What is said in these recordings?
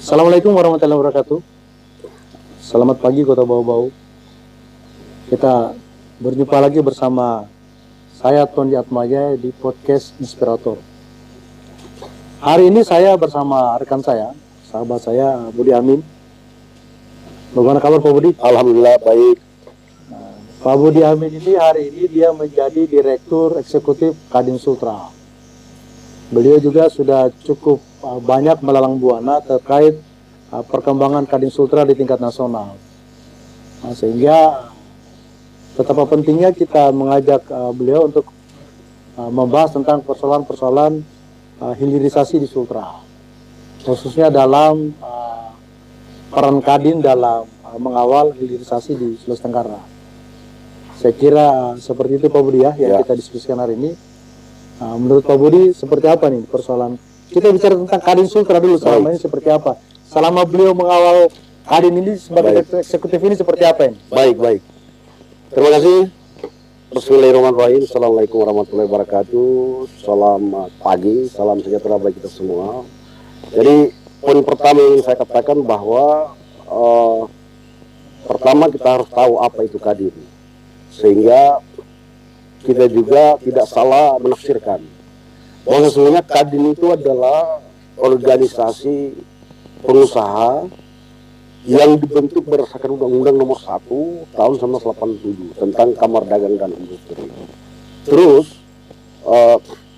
Assalamualaikum warahmatullahi wabarakatuh. Selamat pagi Kota Bau-Bau. Kita berjumpa lagi bersama saya Tondi Atmaja di podcast Inspirator. Hari ini saya bersama rekan saya, sahabat saya Budi Amin. Bagaimana kabar Pak Budi? Alhamdulillah baik. Pak Budi Amin ini hari ini dia menjadi Direktur Eksekutif Kadin Sultra. Beliau juga sudah cukup banyak melalang buana terkait perkembangan Kadin Sultra di tingkat nasional. Sehingga betapa pentingnya kita mengajak beliau untuk membahas tentang persoalan-persoalan hilirisasi di Sultra, khususnya dalam peran Kadin dalam mengawal hilirisasi di Sulawesi Tenggara. Saya kira seperti itu Pak Budi yang kita diskusikan hari ini. Menurut Pak Budi seperti apa nih persoalan? Kita bicara tentang Kadin Sultra dulu selama ini seperti apa? Selama beliau mengawal Kadin ini sebagai eksekutif ini seperti apa ini? Baik. Terima kasih. Bismillahirrahmanirrahim. Assalamualaikum warahmatullahi wabarakatuh. Selamat pagi, salam sejahtera bagi kita semua. Jadi poin pertama yang saya katakan bahwa pertama kita harus tahu apa itu Kadin, sehingga kita juga tidak salah menafsirkan bahwa sesungguhnya Kadin itu adalah organisasi pengusaha yang dibentuk berdasarkan Undang-Undang Nomor 1 tahun 1987 tentang Kamar Dagang dan Industri. Terus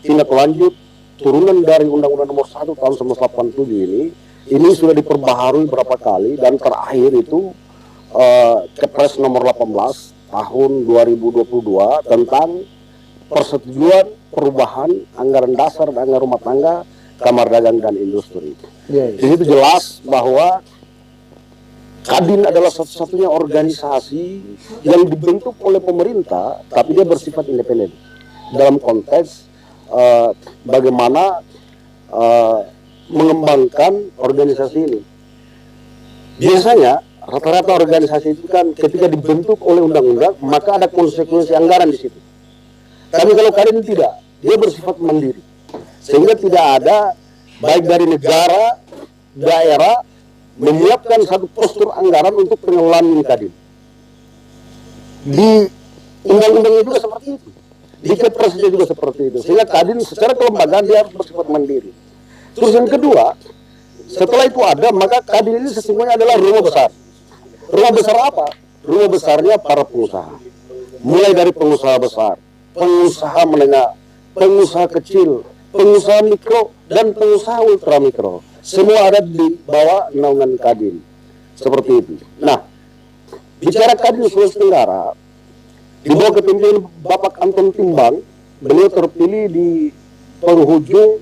tindak lanjut turunan dari Undang-Undang Nomor 1 tahun 1987 ini sudah diperbaharui berapa kali, dan terakhir itu Kepres Nomor 18 tahun 2022 tentang persetujuan perubahan anggaran dasar dan anggaran rumah tangga Kamar Dagang dan Industri. Di situ jelas bahwa Kadin adalah satu-satunya organisasi yang dibentuk oleh pemerintah, tapi dia bersifat independen dalam konteks bagaimana mengembangkan organisasi ini. Biasanya rata-rata organisasi itu kan ketika dibentuk oleh undang-undang maka ada konsekuensi anggaran di situ. Tapi kalau Kadin tidak, dia bersifat mandiri, sehingga tidak ada baik dari negara, daerah menyiapkan satu postur anggaran untuk pengelolaan Kadin. Di undang-undangnya juga seperti itu, di Kepresnya juga seperti itu, sehingga Kadin secara kelembagaan dia harus bersifat mandiri. Terus yang kedua, setelah itu ada, maka Kadin ini sesungguhnya adalah rumah besar. Rumah besar apa? Rumah besarnya para pengusaha. Mulai dari pengusaha besar, pengusaha menengah, pengusaha kecil, pengusaha mikro, dan pengusaha ultramikro. Semua ada di bawah naungan Kadin. Seperti itu. Nah, bicara Kadin Sulawesi Tenggara, di bawah kepemimpinan Bapak Anton Timbang, beliau terpilih di penghujung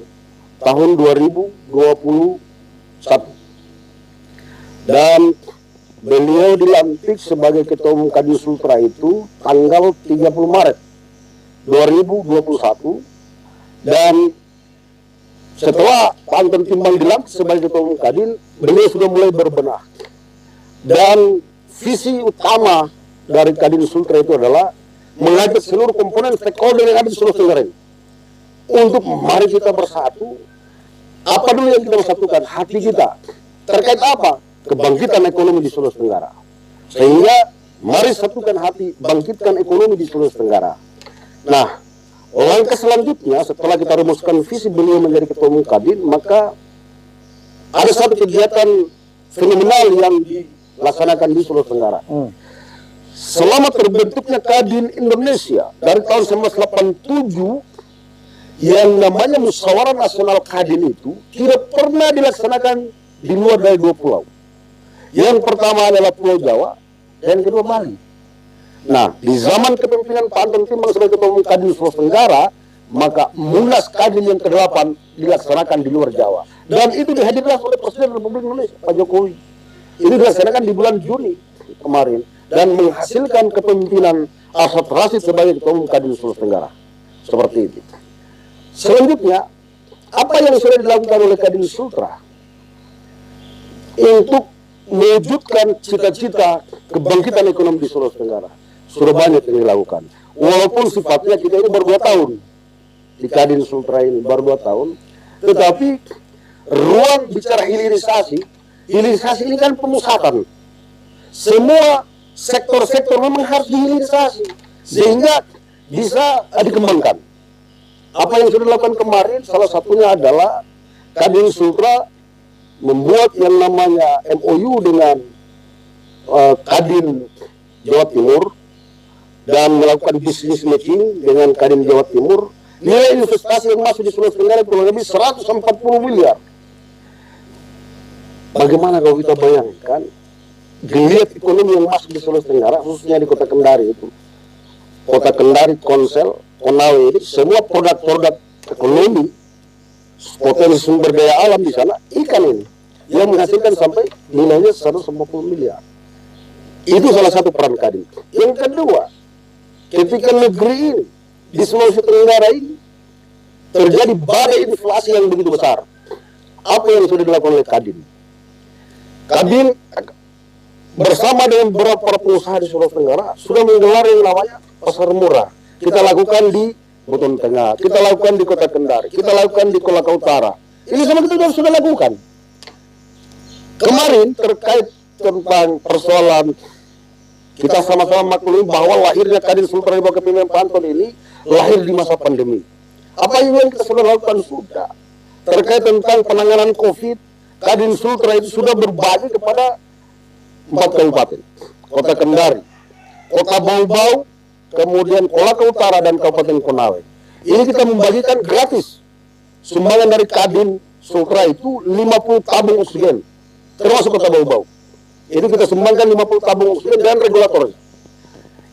tahun 2021. Dan beliau dilantik sebagai Ketua Umum Kadin Sultra itu tanggal 30 Maret 2021. Dan setelah Pak Anton Timbang dilantik sebagai Ketua Umum Kadin, beliau sudah mulai berbenah. Dan visi utama dari Kadin Sultra itu adalah mengajak seluruh komponen stakeholder yang ada di Sulawesi Tenggara untuk mari kita bersatu. Apa dulu yang kita bersatukan? Hati kita. Terkait apa? Kebangkitan ekonomi di Sulawesi Tenggara. Sehingga mari satukan hati, bangkitkan ekonomi di Sulawesi Tenggara. Nah, langkah selanjutnya setelah kita rumuskan visi beliau menjadi Ketua Umum Kadin, maka ada satu kegiatan fenomenal yang dilaksanakan di Sulawesi Tenggara. Selama terbentuknya Kadin Indonesia dari tahun 1987, yang namanya Musyawarah Nasional Kadin itu tidak pernah dilaksanakan di luar dari 2 pulau. Yang pertama adalah Pulau Jawa, dan yang kedua Bali. Nah, di zaman kepemimpinan Pak Anton Timbang sebagai Ketua Umum Kadin Sulawesi Tenggara, maka Munas Kadin yang ke-8 dilaksanakan di luar Jawa. Dan itu dihadirkan oleh Presiden Republik Indonesia, Pak Jokowi. Ini dilaksanakan di bulan Juni kemarin, dan menghasilkan kepemimpinan Arsyad Rashid sebagai Ketua Umum Kadin Sulawesi Tenggara. Seperti itu. Selanjutnya, apa yang sudah dilakukan oleh Kadin Sultra untuk mewujudkan cita-cita kebangkitan ekonomi di Sulawesi Tenggara? Sudah banyak yang dilakukan. Walaupun sifatnya kita ini baru 2 tahun di Kadin Sultra ini, baru 2 tahun, tetapi ruang bicara hilirisasi hilirisasi ini kan pemusatan. Semua sektor-sektor memang harus dihilirisasi sehingga bisa dikembangkan. Apa yang sudah dilakukan kemarin salah satunya adalah Kadin Sultra membuat yang namanya MOU dengan Kadin Jawa Timur dan melakukan business matching dengan Kadin Jawa Timur. Nilai investasi yang masuk di Sulawesi Tenggara kurang lebih 140 miliar. Bagaimana kalau kita bayangkan geliat ekonomi yang masuk di Sulawesi Tenggara, khususnya di Kota Kendari itu, Kota Kendari, Konsel, Konawe ini semua produk-produk ekonomi, potensi sumber daya alam di sana, ikan ini yang menghasilkan sampai nilainya 150 miliar. Itu salah satu peran Kadin. Yang kedua, ketika negeri ini di Sulawesi Tenggara ini terjadi badai inflasi yang begitu besar, apa yang sudah dilakukan oleh Kadin? Kadin bersama dengan beberapa pengusaha di Sulawesi Tenggara sudah menggelar yang namanya pasar murah. Kita lakukan di Buton Tengah, kita lakukan di Kota Kendari, kita lakukan di Kolaka Utara. Ini sama kita sudah lakukan. Kemarin terkait tentang persoalan, kita sama-sama maklumi bahwa lahirnya Kadin Sultra di bawah kepemimpinan Pak Anton ini lahir di masa pandemi. Apa yang kita sudah lakukan sudah terkait tentang penanganan COVID, Kadin Sultra itu sudah berbagi kepada 4 kabupaten, Kota Kendari, Kota Bau-Bau, kemudian Kolaka Utara dan Kabupaten Konawe. Ini kita membagikan gratis sumbangan dari Kadin Sultra itu 50 tabung oksigen, termasuk Kota Bau-Bau. Itu kita sumbangkan 50 tabung oksigen dan regulatornya.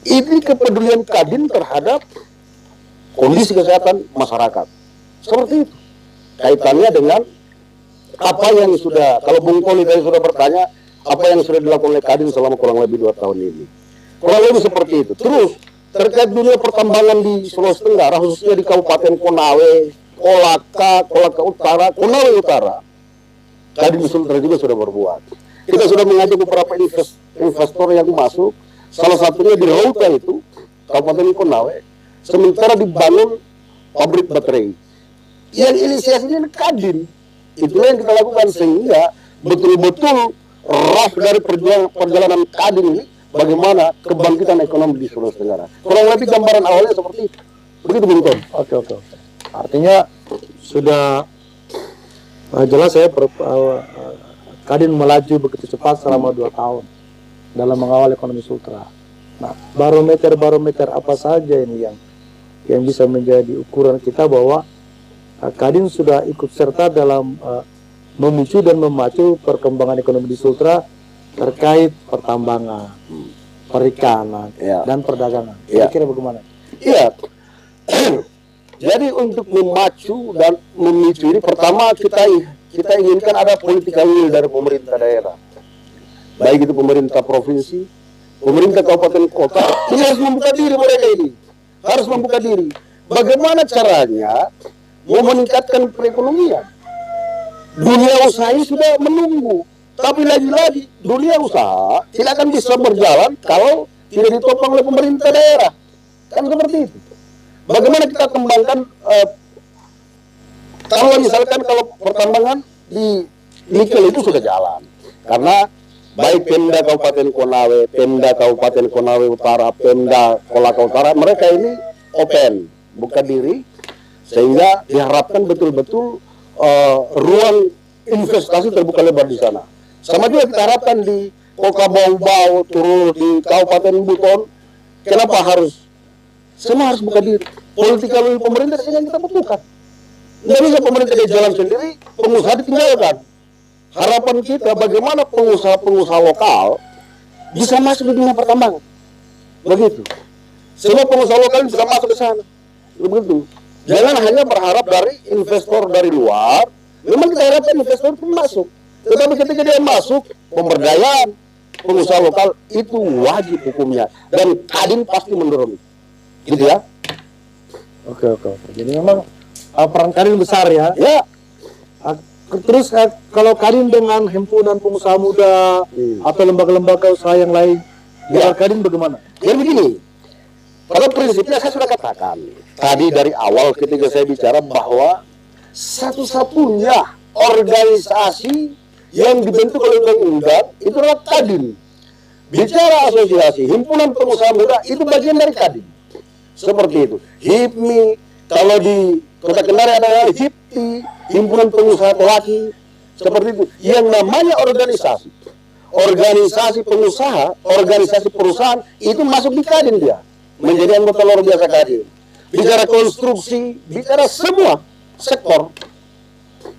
Ini kepedulian Kadin terhadap kondisi kesehatan masyarakat. Seperti itu. Kaitannya dengan apa yang sudah, kalau Bung Tony tadi sudah bertanya, apa yang sudah dilakukan oleh Kadin selama kurang lebih 2 tahun ini. Kurang lebih seperti itu. Terus, terkait dunia pertambangan di Sulawesi Tenggara, khususnya di Kabupaten Konawe, Kolaka Utara, Konawe Utara, Kadin Sultra juga sudah berbuat. Kita sudah mengajak beberapa investor yang masuk, salah satunya di Rauta itu, Kabupaten Konawe, sementara dibangun pabrik baterai. Yang inisiasinya Kadin. Itulah yang kita lakukan sehingga betul-betul roh dari perjalanan Kadin ini bagaimana kebangkitan ekonomi di Sulawesi Tenggara. Kurang lebih gambaran awalnya seperti itu. Begitu Bung Tom. Oke. Artinya sudah jelas ya Kadin melaju begitu cepat selama 2 tahun dalam mengawal ekonomi Sultra. Nah, barometer apa saja ini yang bisa menjadi ukuran kita bahwa Kadin sudah ikut serta dalam memicu dan memacu perkembangan ekonomi di Sultra terkait pertambangan, perikanan, dan perdagangan. Kira-kira bagaimana? Iya. Jadi untuk memacu dan memicu ini, pertama kita inginkan ada political will dari pemerintah daerah, baik itu pemerintah provinsi, pemerintah kabupaten kota. Ini harus membuka diri mereka ini, harus membuka diri. Bagaimana caranya mau meningkatkan perekonomian? Dunia usaha ini sudah menunggu, tapi lagi-lagi dunia usaha tidak akan bisa berjalan kalau tidak ditopang oleh pemerintah daerah. Kan seperti itu. Bagaimana kita kembangkan kalau misalkan kalau pertambangan di nikel itu sudah jalan, karena baik Pemda Kabupaten Konawe, Pemda Kabupaten Konawe Utara, Pemda Kolaka Utara, mereka ini open, buka diri, sehingga diharapkan betul-betul ruang investasi terbuka lebar di sana. Sama juga kita harapkan di Kota Bau-Bau, turun di Kabupaten Buton. Kenapa semua harus buka diri? Politikal pemerintah yang kita butuhkan. Tidak bisa pemerintah dia jalan sendiri, pengusaha ditinggalkan. Harapan kita bagaimana pengusaha-pengusaha lokal bisa masuk di dunia pertambangan. Begitu. Semua pengusaha lokal bisa masuk ke sana. Begitu. Jangan hanya berharap dari investor dari luar. Memang kita harapkan investor pun masuk. Tetapi ketika dia masuk, pemberdayaan pengusaha lokal itu wajib hukumnya. Dan Kadin pasti mendorong. Gitu ya. Oke. Jadi memang peran Kadin besar ya. Ya. Terus kalau Kadin dengan himpunan pengusaha muda atau lembaga-lembaga usaha yang lain, Kadin bagaimana? Jadi begini, pada prinsipnya saya sudah katakan tadi dari awal ketika saya bicara bahwa satu-satunya organisasi yang dibentuk oleh undang-undang itu adalah Kadin. Bicara asosiasi, himpunan pengusaha muda itu bagian dari Kadin. Seperti itu. HIPMI, kalau di Kota Kendari ada HIPTI, himpunan pengusaha pelaki, seperti itu. Yang namanya organisasi. Organisasi pengusaha, organisasi perusahaan, itu masuk di Kadin dia. Menjadi anggota luar biasa Kadin. Bicara konstruksi, bicara semua sektor.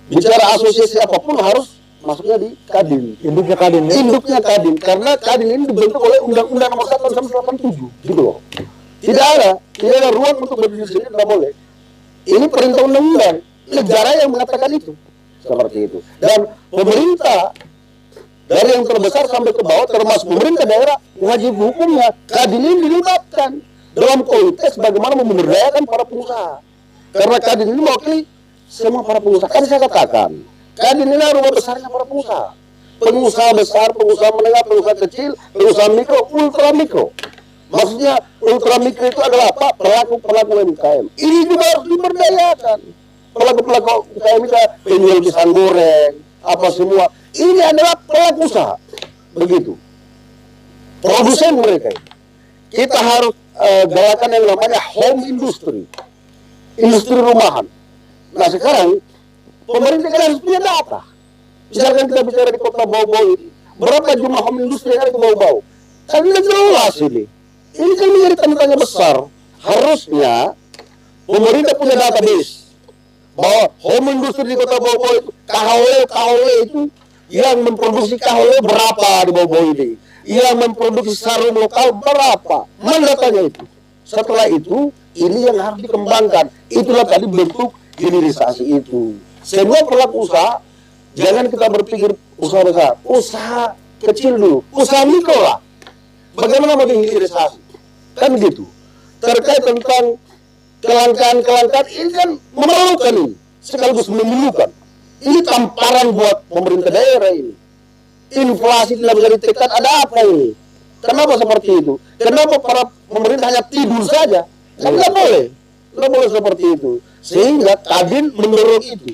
Bicara asosiasi apapun harus masuknya di Kadin. Induknya Kadin ya? Induknya Kadin, karena Kadin ini dibentuk oleh Undang-Undang Nomor 1 tahun 1987, gitu loh. Tidak ada ruang untuk berdiri sendiri, tidak boleh. Ini perintah undang-undang, negara yang mengatakan itu. Seperti itu. Dan pemerintah, dari yang terbesar sampai ke bawah, termasuk pemerintah daerah, wajib hukumnya, Kadin ini dilibatkan dalam konteks bagaimana memberdayakan para pengusaha. Karena Kadin ini mewakili semua para pengusaha. Kan saya katakan, Kadin ini rumah besarnya para pengusaha. Pengusaha besar, pengusaha menengah, pengusaha kecil, pengusaha mikro, ultra mikro. Maksudnya ultra mikro itu adalah apa? Pelaku-pelaku UMKM. Ini juga harus diberdayakan. Pelaku-pelaku UMKM itu penjual pisang goreng, apa semua. Ini adalah pelaku usaha. Begitu. Produsen mereka ini. Kita harus galakan yang namanya home industry. Industri rumahan. Nah sekarang pemerintah kan harus punya data. Misalkan kita bicara di kota Bau-Bau ini, berapa jumlah home industry yang ada di Bau-Bau? Kan tidak jelas ini. Ini kan menjadi tanda tanya besar. Harusnya pemerintah punya database bahwa home industry di kota Bau-Bau itu, KHW itu yang memproduksi KHW berapa di Bau-Bau ini, yang memproduksi sarung lokal berapa, mana datanya itu. Setelah itu, ini yang harus dikembangkan. Itulah tadi bentuk hilirisasi itu. Semua pelaku usaha, jangan kita berpikir usaha besar, usaha kecil dulu, usaha mikro lah. Bagaimana mau dihilirisasi? Kan begitu. Terkait tentang kelangkaan, ini kan memalukan ini, sekaligus memilukan. Ini tamparan buat pemerintah daerah ini. Inflasi tidak bisa ditekan, ada apa ini? Kenapa seperti itu? Kenapa para pemerintah hanya tidur saja? Kan nggak boleh. Nggak boleh seperti itu. Sehingga Kadin mendorong itu.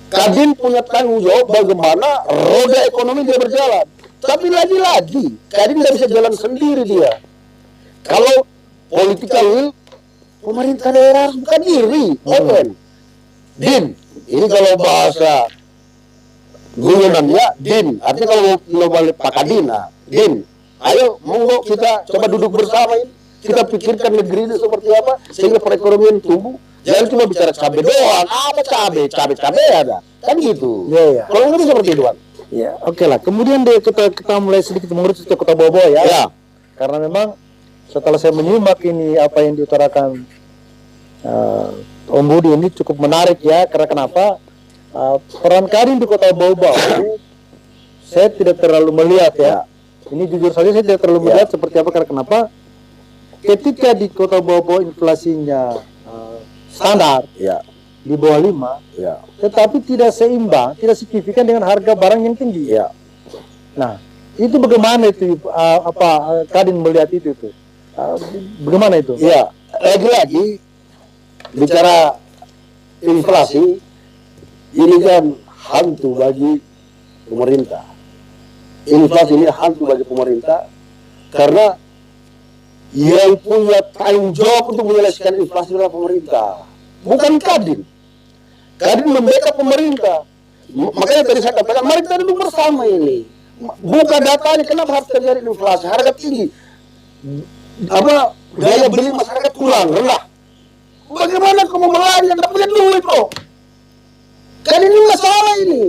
Kadin punya tanggung jawab bagaimana roda ekonomi dia berjalan. Tapi lagi-lagi, Kadin tidak bisa jalan sendiri dia. Kalau political will, pemerintah daerah harus buka diri, open. Din, ini kalau bahasa guyonannya, Din. Artinya kalau balik Pak Kadin, Din, ayo monggo kita coba duduk bersama ini. Kita pikirkan negeri ini seperti apa, sehingga perekonomian tumbuh. Jangan cuma bicara cabai doang, apa cabai ada. Kan gitu. Iya. Kalau nggak seperti itu, Bang. Ya, oke lah. Kemudian kita mulai sedikit mengurus ke Kota Bau-Bau ya. Ya. Karena memang setelah saya menyimak ini apa yang diutarakan Om Budi ini cukup menarik ya. Karena kenapa? Peran Kadin di Kota Bau-Bau saya tidak terlalu melihat ya. Ini jujur saja saya tidak terlalu melihat seperti apa. Karena kenapa? Ketika di Kota Bau-Bau inflasinya standar di bawah 5, tetapi tidak seimbang, tidak signifikan dengan harga barang yang tinggi. Nah, itu bagaimana itu Kadin melihat itu tuh? Bagaimana itu? Ya, lagi-lagi bicara inflasi ini kan hantu bagi pemerintah. Inflasi ini hantu bagi pemerintah karena yang punya tanggung jawab untuk menyelesaikan inflasi adalah pemerintah, bukan Kadin. Kadin membackup pemerintah. Makanya tadi saya katakan, mari kita duduk bersama ini. Buka datanya, kenapa harus terjadi inflasi? Harga tinggi. Daya beli masyarakat kurang, rendah. Bagaimana kamu belanja? Tidak punya duit loh. Kan ini masalah ini.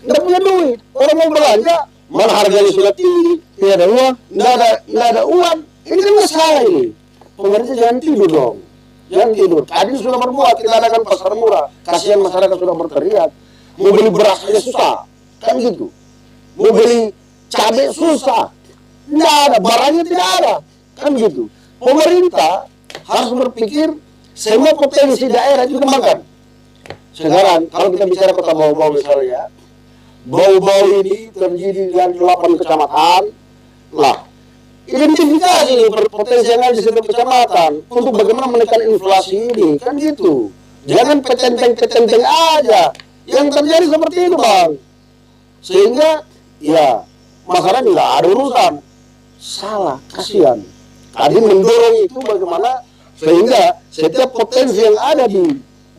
Tidak punya duit. Orang mau belanja, mana harganya sudah tinggi, tidak ada uang, tidak ada uang. Ini kan masalah ini. Pemerintah jangan tidur dong. Jangan tidur. Kadin sudah berbuat, kita adakan pasar murah. Kasihan masyarakat sudah berteriak. Mau beli beras aja susah. Kan gitu. Mau beli cabai susah. Tidak ada, barangnya tidak ada. Kan gitu. Pemerintah harus berpikir semua potensi daerah dikembangkan. Sekarang, kalau kita bicara Kota Bau-Bau misalnya, Bau-Bau ini terdiri dari 8 kecamatan. Nah, identifikasi nih potensi yang ada di setiap kecamatan untuk bagaimana menekan inflasi ini, kan gitu. Jangan petenteng-petenteng aja. Yang terjadi seperti itu, Bang. sehingga ya masyarakat nggak ada urusan. Salah, kasihan. Kadin mendorong itu bagaimana sehingga setiap potensi yang ada di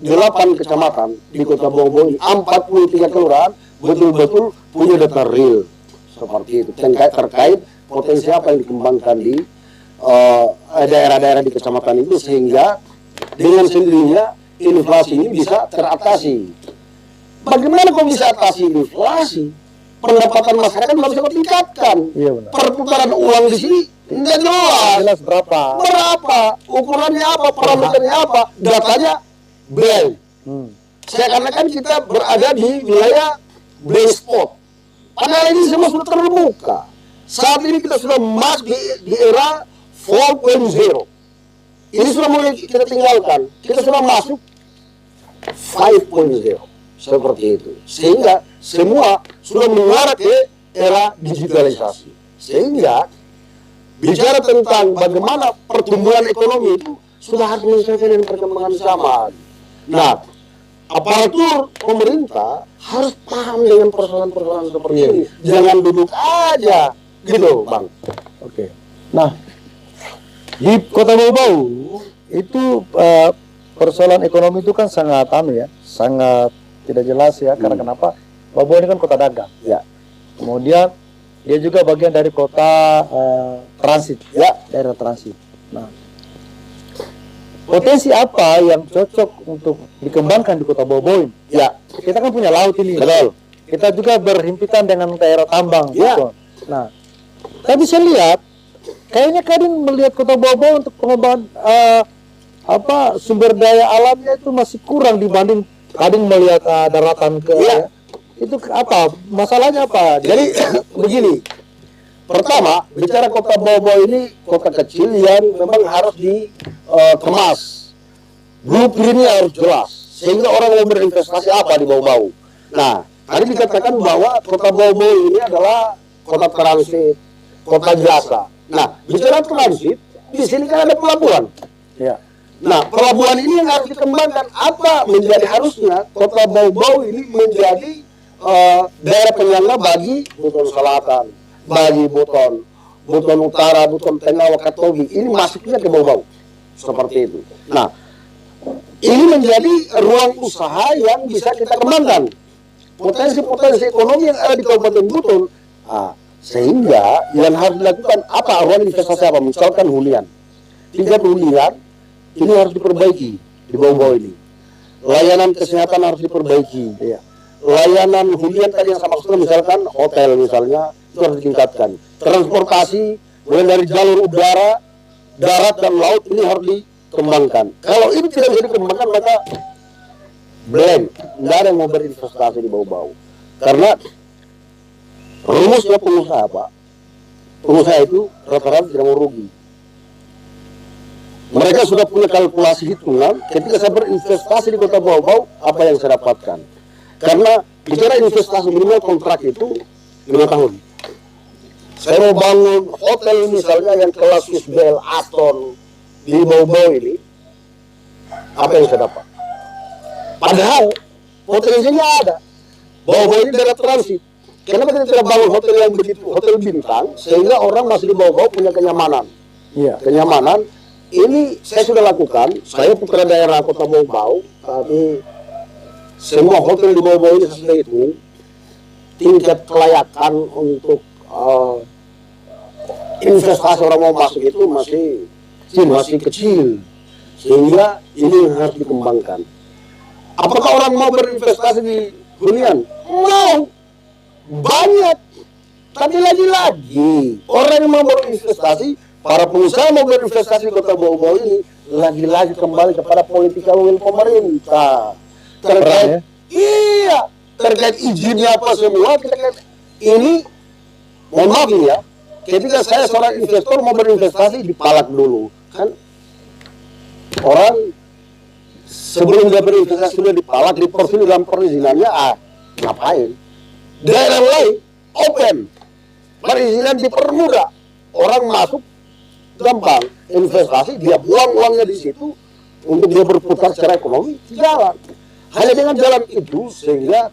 8 kecamatan di Kota Bau-Bau ini, 43 kelurahan betul-betul punya data real seperti itu terkait potensi apa yang dikembangkan di daerah-daerah di kecamatan itu, sehingga dengan sendirinya inflasi ini bisa teratasi. Bagaimana kok bisa atasi inflasi? Pendapatan masyarakat harus kita tingkatkan. Iya, benar. Perputaran uang di sini tidak jelas. Jelas berapa? Berapa? Ukurannya apa? Parameternya apa? Datanya blank. Seakan-akan kita berada di wilayah blank spot. Padahal ini semua sudah terbuka. Saat ini kita sudah masuk di era 4.0. Ini sudah mulai kita tinggalkan. Kita sudah masuk 5.0. Seperti itu. Sehingga semua sudah mengarah ke era digitalisasi. Sehingga bicara tentang bagaimana pertumbuhan ekonomi itu sudah harus menyesuaikan dengan perkembangan zaman. Nah, aparatur pemerintah harus paham dengan persoalan-persoalan seperti ini. Jangan duduk aja, gitu, Bang. Oke. Nah, di Kota Bau-Bau itu persoalan ekonomi itu kan sangat sangat tidak jelas ya. Karena kenapa? Bau-Bau ini kan kota dagang. Ya. Kemudian dia juga bagian dari kota transit, ya, daerah transit. Nah, potensi apa yang cocok untuk dikembangkan di Kota Bau-Bau ini? Ya, Kita kan punya laut ini. betul. Kita juga berhimpitan dengan daerah tambang. Ya. Betul. Nah, tapi saya lihat kayaknya Kadin melihat Kota Bau-Bau untuk pengembangan sumber daya alamnya itu masih kurang dibanding Kadin melihat daratan ke. Ya. Itu apa? Masalahnya apa? Jadi begini, pertama bicara Kota Bau-Bau ini kota kecil yang memang harus dikemas. Blueprintnya harus jelas, sehingga orang mau berinvestasi apa di Bau-Bau. Nah, tadi dikatakan bahwa Kota Bau-Bau ini adalah kota transit, kota jasa. Nah, bicara transit, di sini kan ada pelabuhan. Ya. Nah, pelabuhan ini yang harus dikembangkan. Apa menjadi harusnya Kota Bau-Bau ini menjadi daerah penyangga bagi Buton Selatan, bagi Buton Utara, Buton Tengah, Wakatobi. Ini masuknya ke Bau-Bau seperti itu. Nah, ini menjadi ruang usaha yang bisa kita kembangkan. Potensi-potensi ekonomi yang ada di Kabupaten Buton. Sehingga yang harus dilakukan apa? Ruang investasi apa? Misalkan hunian. Tingkat hunian ini harus diperbaiki di Bau-Bau ini. Layanan kesehatan harus diperbaiki. Iya. Layanan hunian tadi yang sama maksudnya misalkan hotel misalnya itu harus ditingkatkan. Transportasi mulai dari jalur udara, darat dan laut ini harus dikembangkan. Kalau ini tidak bisa dikembangkan maka blank, nggak ada yang mau berinvestasi di Bau-Bau. Karena rumusnya pengusaha Pak, pengusaha itu rata-rata tidak mau rugi. Mereka sudah punya kalkulasi hitungan ketika saya berinvestasi di Kota Bau-Bau apa yang saya dapatkan. Karena bicara investasi minimal kontrak itu 5 tahun. Saya mau bangun hotel misalnya yang kelas Swiss Bell, Aston di Bau-Bau ini, apa yang saya dapat? Padahal potensinya ada. Bau-Bau ini daerah transit. Kenapa kita tidak bangun hotel yang begitu, hotel bintang, sehingga orang masih di Bau-Bau punya kenyamanan. Iya. Kenyamanan. Ini saya sudah lakukan. Saya putra daerah Kota Bau-Bau, tapi semua hotel di Bau-Bau ini sesudah itu tingkat kelayakan untuk investasi orang mau masuk itu masih kecil, sehingga ini harus dikembangkan. Apakah orang mau berinvestasi di hunian? Mau, banyak. Tapi lagi-lagi orang yang mau berinvestasi, para pengusaha mau berinvestasi di Kota Bau-Bau ini lagi-lagi kembali kepada political will pemerintah. Terkait, iya, terkait izinnya apa semua, terkait ini, mohon maaf ya, ketika saya seorang investor mau berinvestasi dipalak dulu, kan orang sebelum dia berinvestasi sudah dipalak, diproses dalam perizinannya, ngapain? Daerah lain open, perizinan dipermudah, orang masuk gampang, investasi dia buang uangnya di situ untuk dia berputar secara ekonomi jalan. Hanya dengan jalan itu sehingga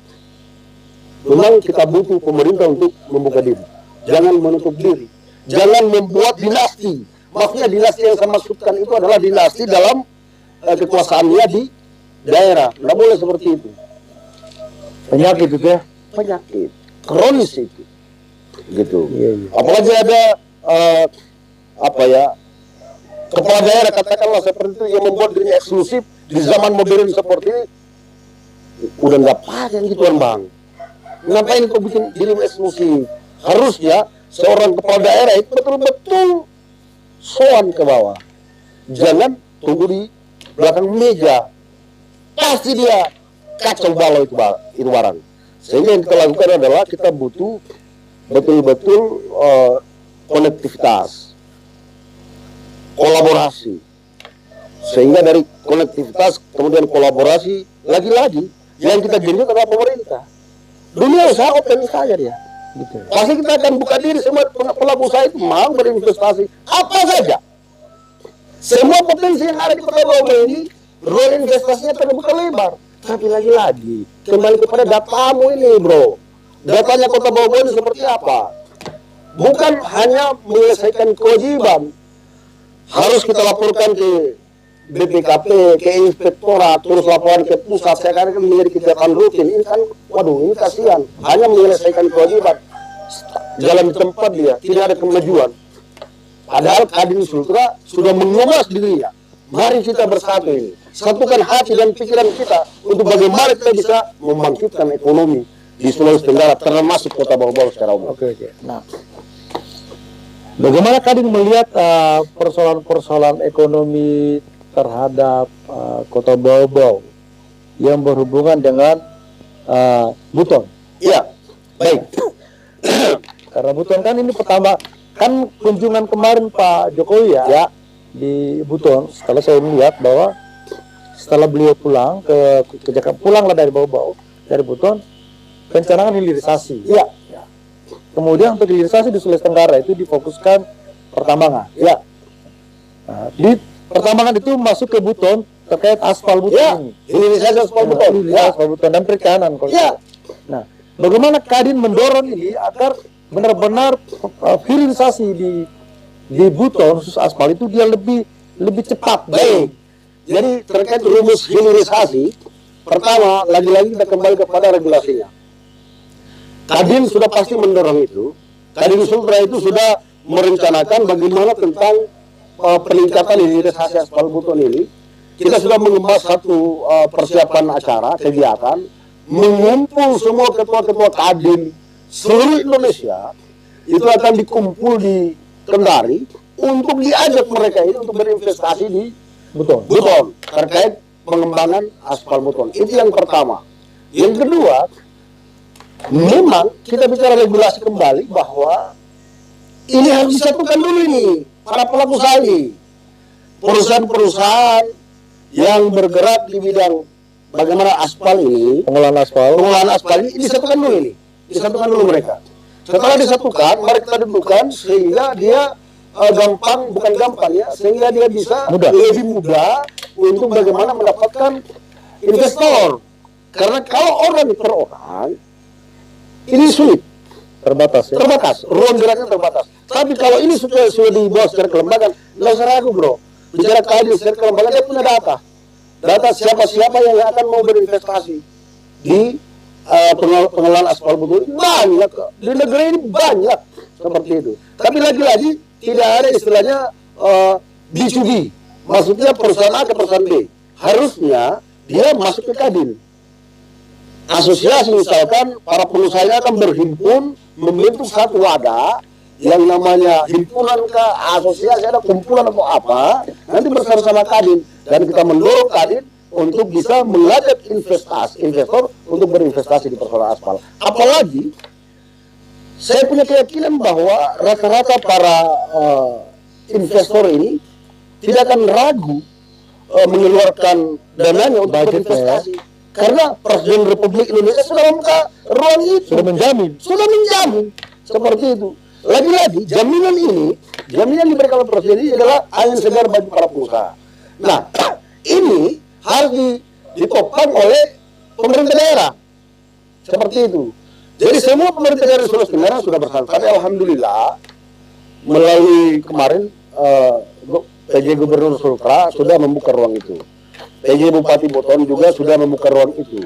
memang kita butuh pemerintah untuk membuka diri. Jangan menutup diri. Jangan membuat dinasti. Maksudnya dinasti yang saya maksudkan itu adalah dinasti dalam kekuasaannya di daerah. Nggak boleh seperti itu. Penyakit itu ya. Penyakit kronis itu. Gitu. Iya. Apalagi ada kepala daerah katakanlah seperti itu yang membuat dirinya eksklusif di zaman modern seperti ini, udah nggak pakai gituan bang. Ngapain kau bikin diri eksklusif? Harusnya seorang kepala daerah itu betul-betul soan ke bawah. Jangan tunggu di belakang meja. Pasti dia kacau balau itu barang. Sehingga yang kita lakukan adalah kita butuh betul-betul konektivitas, kolaborasi. Sehingga dari konektivitas kemudian kolaborasi, lagi-lagi yang kita genjot adalah pemerintah. Dunia usaha open saja dia. Gitu. Pasti kita akan buka diri, semua pelaku usaha itu mau berinvestasi apa saja. Semua potensi yang ada di Kota Bogor ini, ruang investasinya terbuka lebar. Tapi lagi-lagi kembali kepada datamu ini, bro. Datanya Kota Bogor ini seperti apa? Bukan hanya menyelesaikan kewajiban, harus kita laporkan ke BPKP, ke inspektorat, terus laporan ke pusat. Sekarang kan menjadi kegiatan rutin. Ini kan, waduh, ini kasihan. Hanya menyelesaikan kewajiban, jalan di tempat dia, tidak ada kemajuan. Padahal Kadin Sultra sudah mengemas dirinya. Mari kita bersatu ini, satukan hati dan pikiran kita untuk bagaimana kita bisa membangkitkan ekonomi di Sulawesi Tenggara, termasuk Kota Bogor secara umum. Oke. Nah, bagaimana Kadin melihat persoalan-persoalan ekonomi terhadap Kota Bau-Bau yang berhubungan dengan Buton? Iya, baik. Karena Buton kan ini pertama, kan kunjungan kemarin Pak Jokowi ya di Buton. Setelah saya melihat bahwa setelah beliau pulang ke Jakarta, pulanglah dari Bau-Bau, dari Buton, pencanangan hilirisasi. Iya. Kemudian untuk hilirisasi di Sulawesi Tenggara itu difokuskan pertambangan. Ya. Nah, di pertambangan itu masuk ke Buton terkait aspal Buton Ya. ini. Ini saja aspal Buton. Ya. Aspal Buton dan perikanan. Ya. Nah, bagaimana Kadin mendorong ini agar benar-benar hilirisasi di Buton khusus aspal itu dia lebih cepat. Baik. Jadi terkait rumus hilirisasi, pertama lagi-lagi kita kembali kepada regulasinya. Kadin sudah pasti mendorong itu. Kadin Sultra itu sudah merencanakan bagaimana tentang peningkatan hilirisasi aspal Buton ini. Kita sudah mengemas satu persiapan acara, kegiatan, mengumpul semua ketua-ketua Kadin seluruh Indonesia. Itu akan dikumpul di Kendari untuk diajak mereka ini untuk berinvestasi di Buton. terkait pengembangan aspal Buton. Itu yang pertama. Yang kedua, memang kita bicara regulasi kembali bahwa ini harus disatukan dulu ini para pelaku usaha ini, perusahaan-perusahaan yang bergerak di bidang bagaimana aspal ini, Pengolahan aspal ini disatukan dulu ini, disatukan dulu mereka. Setelah disatukan, mari kita dudukan sehingga dia bukan gampang ya, sehingga dia bisa lebih mudah untuk bagaimana mendapatkan investor. Karena kalau orang per orang ini sulit, terbatas ya. terbatas, ruang geraknya terbatas. Tapi kalau ini sudah dibawa secara kelembagaan, nggak usah ragu bro. Bicara Kadin secara kelembagaan, dia punya data siapa-siapa yang akan mau berinvestasi di pengelolaan aspal Buton. Banyak di negeri ini, banyak seperti itu. Tapi lagi-lagi tidak ada istilahnya B2B, maksudnya perusahaan A ke perusahaan B. Harusnya dia masuk ke Kadin. Asosiasi misalkan para pengusaha akan berhimpun membentuk satu wadah yang namanya himpunan ke asosiasi, ada kumpulan atau apa, nanti bersama-sama Kadin, dan kita mendorong Kadin untuk bisa mengajak investor untuk berinvestasi di persoalan aspal. Apalagi saya punya keyakinan bahwa rata-rata para investor ini tidak akan ragu mengeluarkan dananya untuk berinvestasi. Karena Presiden Republik Indonesia sudah membuka ruang itu, sudah menjamin seperti itu. Lagi-lagi jaminan diberikan oleh Presiden ini adalah angin segar bagi para pengusaha. Nah, ini harus ditopang oleh pemerintah daerah seperti itu. Jadi semua pemerintah daerah Sulawesi Tenggara sudah bersatu. Tapi alhamdulillah melalui kemarin PJ Gubernur Sultra sudah membuka ruang itu. PJ Bupati Boton juga sudah membuka ruang itu.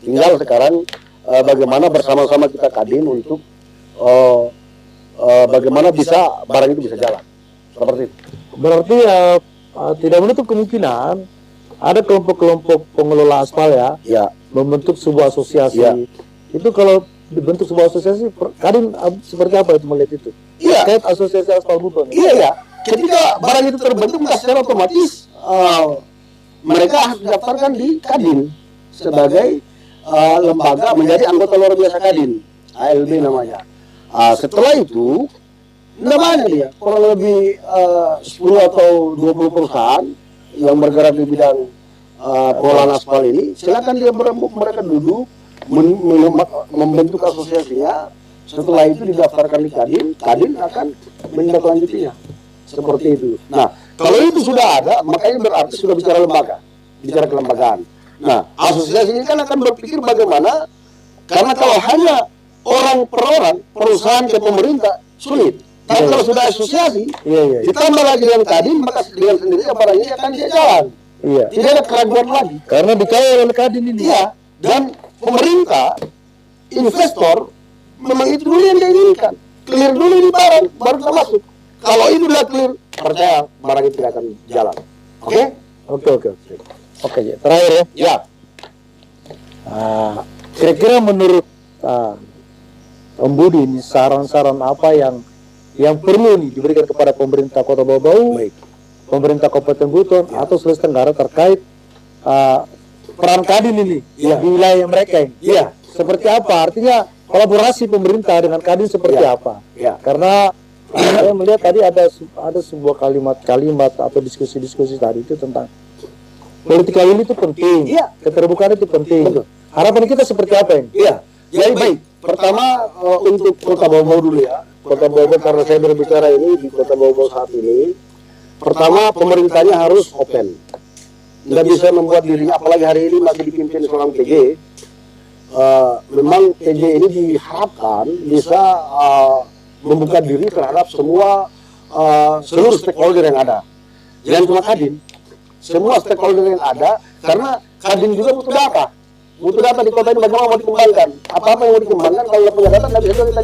Tinggal sekarang bagaimana bersama-sama kita Kadin untuk bagaimana bisa barang itu bisa jalan. Seperti itu. Berarti tidak menutup kemungkinan ada kelompok-kelompok pengelola aspal Ya, membentuk sebuah asosiasi. Ya. Itu kalau dibentuk sebuah asosiasi, Kadin seperti apa itu melihat itu? Iya. Terkait asosiasi aspal Buton. Iya ya. Ketika barang itu terbentuk, maka secara otomatis mereka harus didaftarkan di Kadin sebagai lembaga menjadi anggota luar biasa Kadin, ALB namanya. Setelah itu, namanya dia kurang lebih 10 atau 20 perusahaan yang bergerak di bidang pengolahan aspal ini, silakan dia mereka duduk membentuk asosiasinya. Setelah itu didaftarkan di Kadin, Kadin akan menindaklanjutinya. Seperti itu. Nah, kalau itu sudah ada, makanya berarti sudah bicara lembaga, bicara kelembagaan. Nah, asosiasi ini kan akan berpikir bagaimana, karena kalau hanya orang per orang, perusahaan ke pemerintah, sulit. Tapi kalau sudah asosiasi, ditambah lagi dengan Kadin, maka dengan sendirinya barang ini akan dia jalan. Iya. Tidak ada keraguan lagi. Karena dikawal oleh Kadin ini. Iya, dan pemerintah, investor, memang itu dulu yang dia inginkan. Clear dulu ini barang, baru kita masuk. Kalau itu udah clear, percaya barang itu tidak akan jalan. Oke? Oke. Oke, terakhir ya. Ya. Kira-kira menurut Om Budi ini saran-saran apa yang perlu nih diberikan kepada pemerintah Kota Bau-Bau, pemerintah Kabupaten Buton atau Sulawesi Tenggara terkait peran Kadin ini di wilayah mereka ini? Iya. Seperti apa? Artinya kolaborasi pemerintah dengan Kadin seperti apa? Ya. Karena saya melihat tadi ada sebuah kalimat atau diskusi-diskusi tadi itu tentang politika ini itu penting, Iya. keterbukaan itu penting. Betul. Harapan kita seperti apa ini? Iya. Jadi baik. Pertama untuk Kota Bau-Bau dulu ya. Kota Bau-Bau, karena saya berbicara ini di Kota Bau-Bau saat ini. Pertama pemerintahnya harus open. Tidak bisa membuat dirinya, apalagi hari ini masih dipimpin seorang PJ. Memang PJ ini diharapkan bisa membuka diri terhadap semua seluruh stakeholder yang ada. Jangan cuma Kadin, semua stakeholder yang ada, karena Kadin juga butuh data di kota ini, bagaimana mau dikembangkan, apa-apa yang mau dikembangkan kalau punya data nggak bisa kita